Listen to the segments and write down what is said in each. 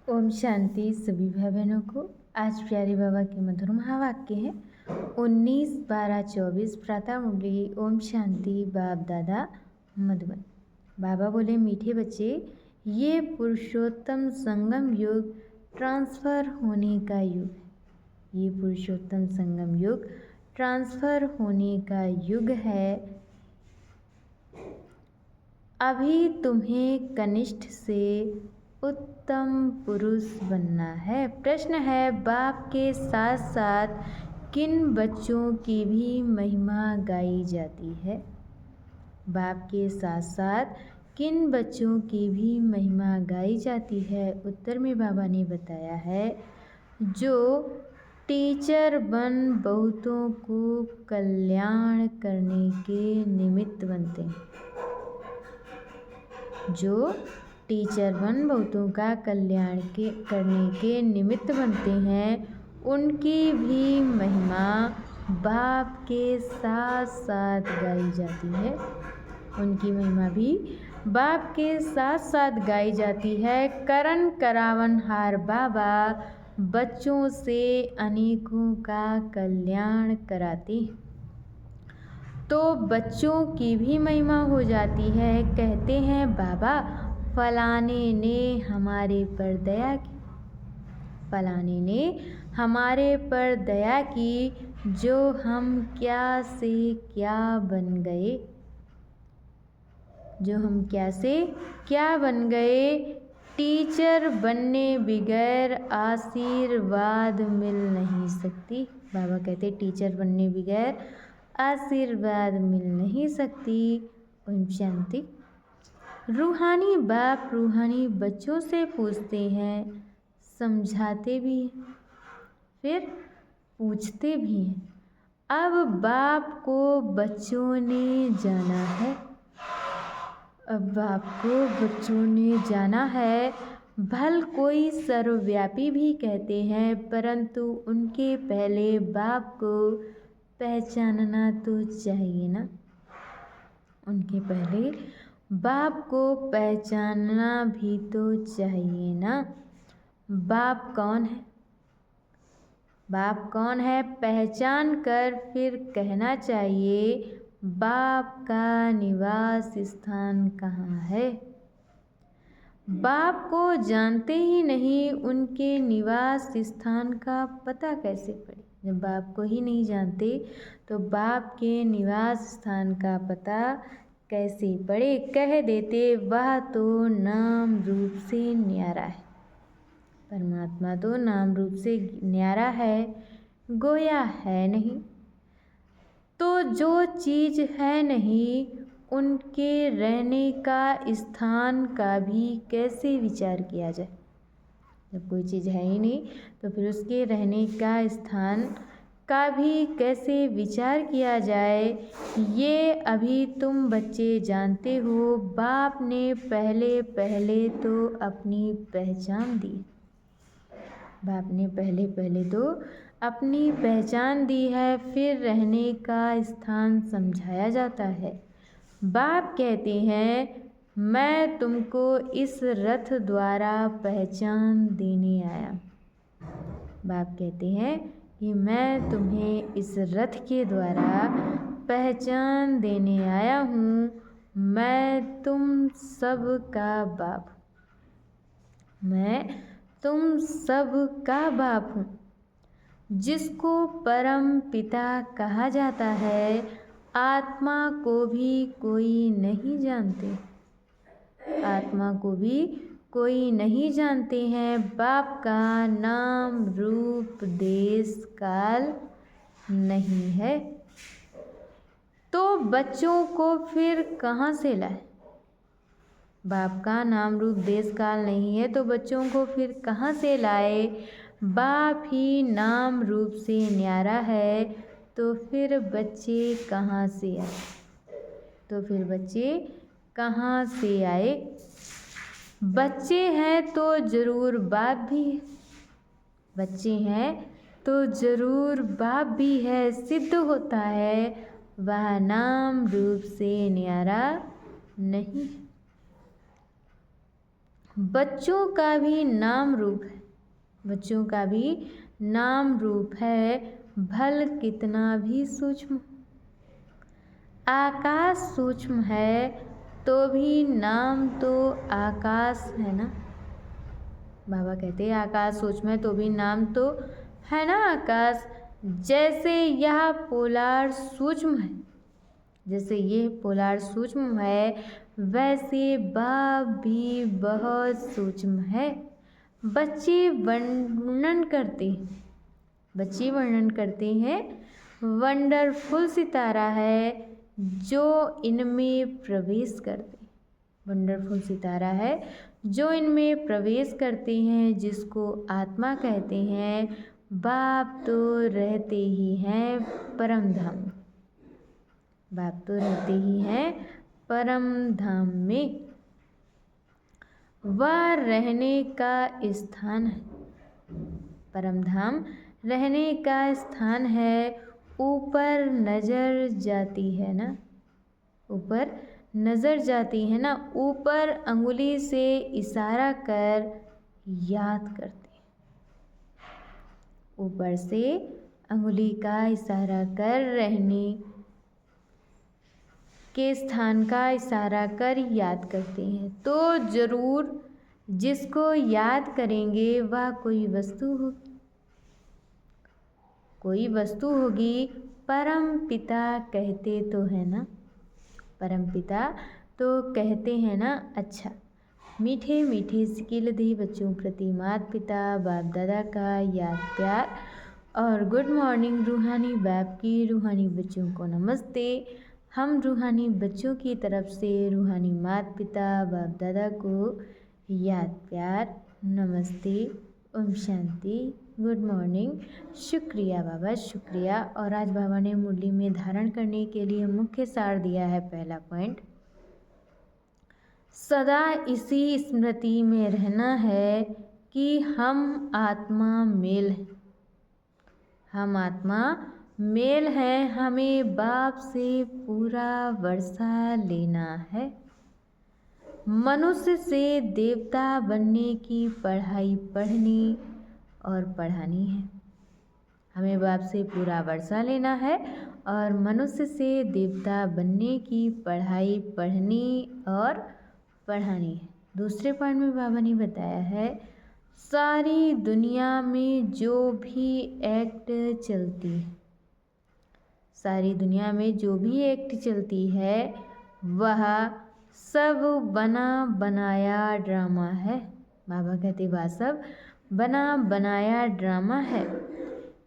ओम शांति। सभी भाई बहनों को आज प्यारे बाबा के मधुर महावाक्य हैं 19/12/24 प्रातः मुरली। ओम शांति। बाप दादा मधुबन। बाबा बोले, मीठे बच्चे, ये पुरुषोत्तम संगम युग ट्रांसफ़र होने का युग है। ये पुरुषोत्तम संगम युग ट्रांसफ़र होने का युग है। अभी तुम्हें कनिष्ठ से उत्तम पुरुष बनना है। प्रश्न है, बाप के साथ साथ किन बच्चों की भी महिमा गाई जाती है? बाप के साथ साथ किन बच्चों की भी महिमा गाई जाती है? उत्तर में बाबा ने बताया है, जो टीचर बन बहुतों को कल्याण करने के निमित्त बनते हैं। जो टीचर बन बहुतों का कल्याण करने के निमित्त बनते हैं, उनकी भी महिमा बाप के साथ साथ गाई जाती है। उनकी महिमा भी बाप के साथ साथ गाई जाती है। करण करावनहार बाबा बच्चों से अनेकों का कल्याण कराते हैं, तो बच्चों की भी महिमा हो जाती है। कहते हैं, बाबा फलाने ने हमारे पर दया की, फलाने ने हमारे पर दया की, जो हम क्या से क्या बन गए, जो हम क्या से क्या बन गए। टीचर बनने बगैर आशीर्वाद मिल नहीं सकती। बाबा कहते, टीचर बनने बगैर आशीर्वाद मिल नहीं सकती। ओम शांति। रूहानी बाप रूहानी बच्चों से पूछते हैं, समझाते भी हैं, फिर पूछते भी हैं। अब बाप को बच्चों ने जाना है, अब बाप को बच्चों ने जाना है। भल कोई सर्वव्यापी भी कहते हैं, परंतु उनके पहले बाप को पहचानना तो चाहिए ना। उनके पहले बाप को पहचानना भी तो चाहिए ना। बाप कौन है? बाप कौन है पहचान कर फिर कहना चाहिए, बाप का निवास स्थान कहाँ है। बाप को जानते ही नहीं, उनके निवास स्थान का पता कैसे पड़े? जब बाप को ही नहीं जानते तो बाप के निवास स्थान का पता कैसे पड़े? कह देते, वह तो नाम रूप से न्यारा है। परमात्मा तो नाम रूप से न्यारा है, गोया है नहीं। तो जो चीज़ है नहीं, उनके रहने का स्थान का भी कैसे विचार किया जाए? जब कोई चीज़ है ही नहीं तो फिर उसके रहने का स्थान का भी कैसे विचार किया जाए? ये अभी तुम बच्चे जानते हो। बाप ने पहले पहले तो अपनी पहचान दी। बाप ने पहले पहले तो अपनी पहचान दी है, फिर रहने का स्थान समझाया जाता है। बाप कहते हैं, मैं तुमको इस रथ द्वारा पहचान देने आया। बाप कहते हैं कि मैं तुम्हें इस रथ के द्वारा पहचान देने आया हूँ। मैं तुम सब का बाप हूँ। मैं तुम सब का बाप हूँ। जिसको परम पिता कहा जाता है, आत्मा को भी कोई नहीं जानते। आत्मा को भी कोई नहीं जानते हैं। बाप का नाम रूप देश काल नहीं है, तो बच्चों को फिर कहाँ से लाए? बाप का नाम रूप देश काल नहीं है, तो बच्चों को फिर कहाँ से लाए? बाप ही नाम रूप से न्यारा है, तो फिर बच्चे कहाँ से आए? तो फिर बच्चे कहाँ से आए? बच्चे हैं तो ज़रूर बाप भी है। बच्चे हैं तो ज़रूर बाप भी है। सिद्ध होता है वह नाम रूप से न्यारा नहीं है। बच्चों का भी नाम रूप है, बच्चों का भी नाम रूप है, भल कितना भी सूक्ष्म। आकाश सूक्ष्म है तो भी नाम तो आकाश है ना। बाबा कहते हैं आकाश सूक्ष्म है तो भी नाम तो है ना आकाश। जैसे यह पोलार सूक्ष्म है, जैसे ये पोलार सूक्ष्म है, वैसे बाप भी बहुत सूक्ष्म है। बच्चे वर्णन करते हैं वंडरफुल सितारा है जो इनमें प्रवेश करते, वंडरफुल सितारा है जो इनमें प्रवेश करते हैं, जिसको आत्मा कहते हैं। बाप तो रहते ही हैं परम धाम, बाप तो रहते ही हैं परम धाम में। वह रहने का स्थान है, परम धाम रहने का स्थान है। ऊपर नजर जाती है ना, ऊपर नजर जाती है ना, ऊपर अंगुली से इशारा कर याद करते, ऊपर से अंगुली का इशारा कर रहने के स्थान का इशारा कर याद करते हैं। तो जरूर जिसको याद करेंगे वह कोई वस्तु होगी, कोई वस्तु होगी। परम पिता कहते तो है ना, परम पिता तो कहते हैं ना। अच्छा, मीठे मीठे सिकिल दी बच्चों प्रति माता पिता बाप दादा का याद प्यार और गुड मॉर्निंग रूहानी बाप की रूहानी बच्चों को नमस्ते। हम रूहानी बच्चों की तरफ से रूहानी माता पिता बाप दादा को याद प्यार नमस्ते, ओम शांति, गुड मॉर्निंग, शुक्रिया बाबा शुक्रिया। और आज बाबा ने मुरली में धारण करने के लिए मुख्य सार दिया है। पहला पॉइंट, सदा इसी स्मृति में रहना है कि हम आत्मा मेल हैं, हम आत्मा मेल है। हमें बाप से पूरा वर्षा लेना है। मनुष्य से देवता बनने की पढ़ाई पढ़नी और पढ़ानी है। हमें बाप से पूरा वर्षा लेना है और मनुष्य से देवता बनने की पढ़ाई पढ़नी और पढ़ानी है। दूसरे पॉइंट में बाबा ने बताया है, सारी दुनिया में जो भी एक्ट चलती है, सारी दुनिया में जो भी एक्ट चलती है वह सब बना बनाया ड्रामा है। बाबा कहते वह सब बना बनाया ड्रामा है।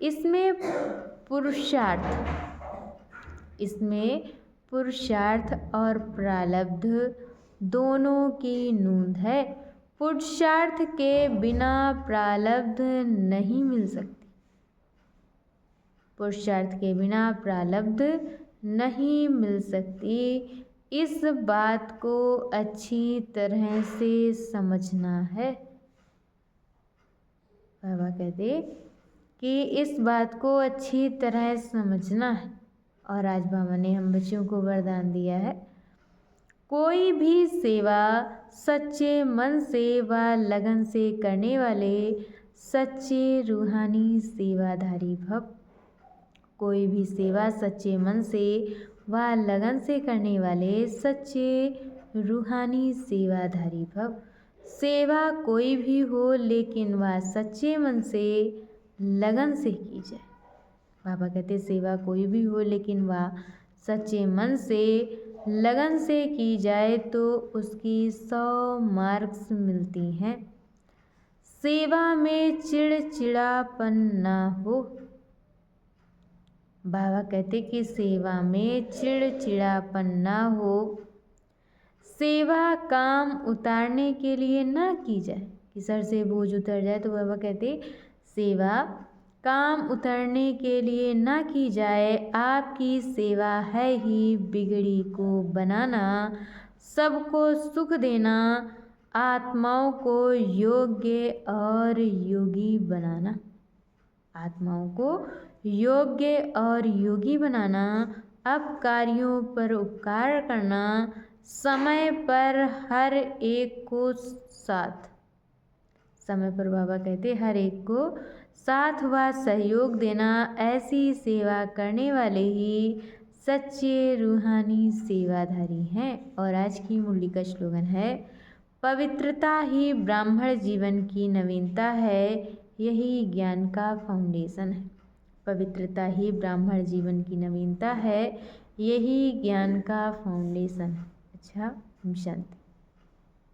इसमें पुरुषार्थ और प्रारब्ध दोनों की नूंद है। पुरुषार्थ के बिना प्रारब्ध नहीं मिल सकती, पुरुषार्थ के बिना प्रारब्ध नहीं मिल सकती। इस बात को अच्छी तरह से समझना है। बाबा कहते कि इस बात को अच्छी तरह समझना है। और आज बाबा ने हम बच्चों को वरदान दिया है, कोई भी सेवा सच्चे मन से व लगन से करने वाले सच्चे रूहानी सेवाधारी भव। कोई भी सेवा सच्चे मन से व लगन से करने वाले सच्चे रूहानी सेवाधारी भव। सेवा कोई भी हो लेकिन वह सच्चे मन से लगन से की जाए। बाबा कहते सेवा कोई भी हो लेकिन वह सच्चे मन से लगन से की जाए तो उसकी 100 मार्क्स मिलती हैं। सेवा में चिड़चिड़ापन ना हो। बाबा कहते कि सेवा में चिड़चिड़ापन ना हो। सेवा काम उतारने के लिए ना की जाए कि सर से बोझ उतर जाए, तो बाबा कहते सेवा काम उतरने के लिए ना की जाए। आपकी सेवा है ही बिगड़ी को बनाना, सबको सुख देना, आत्माओं को योग्य और योगी बनाना, आत्माओं को योग्य और योगी बनाना, अपकारियों पर उपकार करना, समय पर हर एक को साथ, समय पर बाबा कहते हर एक को साथ व सहयोग देना, ऐसी सेवा करने वाले ही सच्चे रूहानी सेवाधारी हैं। और आज की मुरली का स्लोगन है, पवित्रता ही ब्राह्मण जीवन की नवीनता है, यही ज्ञान का फाउंडेशन है। पवित्रता ही ब्राह्मण जीवन की नवीनता है, यही ज्ञान का फाउंडेशन। अच्छा, शांति।